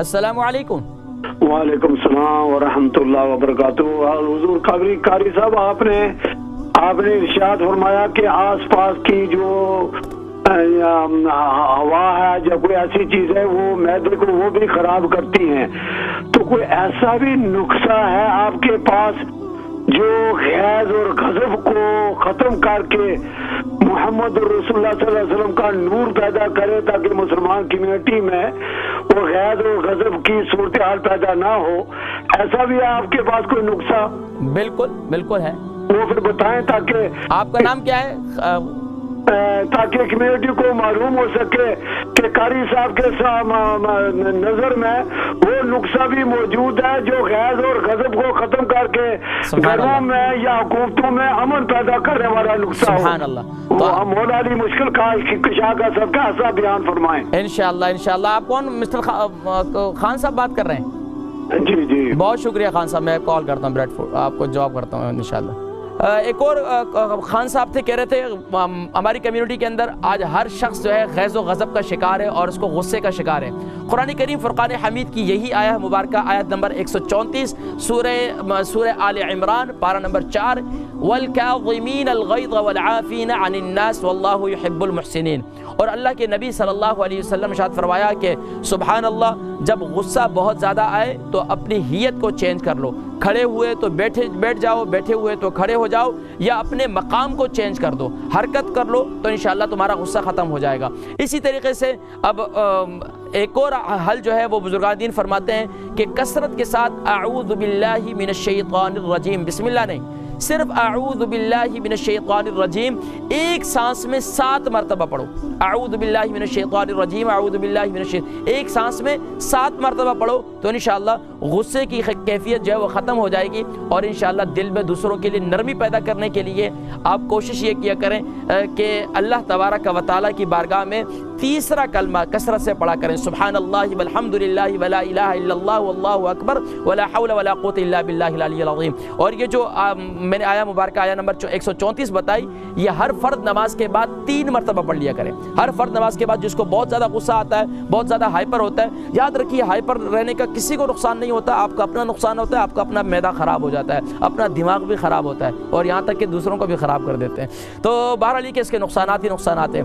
السلام علیکم۔ وعلیکم السلام ورحمۃ اللہ وبرکاتہ۔ حضور قاری صاحب، آپ نے ارشاد فرمایا کہ آس پاس کی جو ہوا ہے یا کوئی ایسی چیز ہے وہ معدے کو وہ بھی خراب کرتی ہیں، تو کوئی ایسا بھی نسخہ ہے آپ کے پاس جو غیظ اور غضب کو ختم کر کے محمد رسول اللہ صلی اللہ علیہ وسلم کا نور پیدا کرے تاکہ مسلمان کمیونٹی میں وہ غیظ اور غضب کی صورتحال پیدا نہ ہو؟ ایسا بھی ہے آپ کے پاس کوئی نسخہ؟ بالکل بالکل ہے، وہ پھر بتائیں تاکہ آپ کا نام کیا ہے؟ تاکہ کمیونٹی کو معلوم ہو سکے کہ قاری صاحب کے نظر میں وہ نسخہ بھی موجود ہے جو غیظ اور غضب کو ختم کر کے گھروں میں یا حکومتوں میں امن پیدا کرنے والا نسخہ ہو۔ سبحان اللہ۔ تو مولا علی مشکل کشا کا سب کا ایسا بیان فرمائیں انشاءاللہ۔ آپ کون مسٹر خان صاحب بات کر رہے ہیں؟ جی جی، بہت شکریہ خان صاحب، میں کال کرتا ہوں بریڈ فورڈ، آپ کو جواب کرتا ہوں انشاءاللہ۔ ایک اور خان صاحب تھے، کہہ رہے تھے ہماری کمیونٹی کے اندر آج ہر شخص جو ہے غیظ و غضب کا شکار ہے اور اس کو غصے کا شکار ہے۔ قرآن کریم فرقان حمید کی یہی آیت مبارکہ، آیت نمبر 134 سورہ آل عمران، پارہ نمبر 4، وَالْكَاظِمِينَ الْغَيْظَ وَالْعَافِينَ عَنِ النَّاسِ وَاللَّهُ يُحِبُّ الْمُحْسِنِينَ۔ اور اللہ کے نبی صلی اللہ علیہ وسلم ارشاد فرمایا کہ سبحان اللہ، جب غصہ بہت زیادہ آئے تو اپنی ہیت کو چینج کر لو، کھڑے ہوئے تو بیٹھ جاؤ، بیٹھے ہوئے تو کھڑے ہو جاؤ، یا اپنے مقام کو چینج کر دو، حرکت کر لو، تو انشاءاللہ تمہارا غصہ ختم ہو جائے گا۔ اسی طریقے سے اب ایک اور حل جو ہے وہ بزرگان دین فرماتے ہیں کہ کثرت کے ساتھ اعوذ باللہ من الشیطان الرجیم، بسم اللہ نہیں، صرف اعوذ باللہ من الشیطان الرجیم ایک سانس میں 7 مرتبہ پڑھو۔ اعوذ باللہ من الشیطان الرجیم، اعوذ باللہ من الشیطان، ایک سانس میں 7 مرتبہ پڑھو تو انشاءاللہ غصے کی کیفیت جو ہے وہ ختم ہو جائے گی، اور انشاءاللہ دل میں دوسروں کے لیے نرمی پیدا کرنے کے لیے آپ کوشش یہ کیا کریں کہ اللہ تبارک و تعالیٰ کی بارگاہ میں تیسرا کلمہ کثرت سے پڑھا کریں، سبحان اللہ والحمد للہ ولا الہ الا اللہ واللہ اکبر ولا حول ولا قوت الا باللہ العلی العظیم۔ اور یہ جو میں نے آیا مبارکہ آیا نمبر 134 بتائی، یہ ہر فرض نماز کے بعد 3 مرتبہ پڑھ لیا کریں۔ ہر فرض نماز کے بعد جس کو بہت زیادہ غصہ آتا ہے، بہت زیادہ ہائپر ہوتا ہے، یاد رکھیے ہائپر رہنے کا کسی کو نقصان نہیں ہوتا، آپ کا اپنا نقصان ہوتا ہے، آپ کا اپنا معدہ خراب ہو جاتا ہے، اپنا دماغ بھی خراب ہوتا ہے، اور یہاں تک کہ دوسروں کو بھی خراب کر دیتے ہیں۔ تو بہرحال کہ اس کے نقصانات ہی نقصانات ہیں۔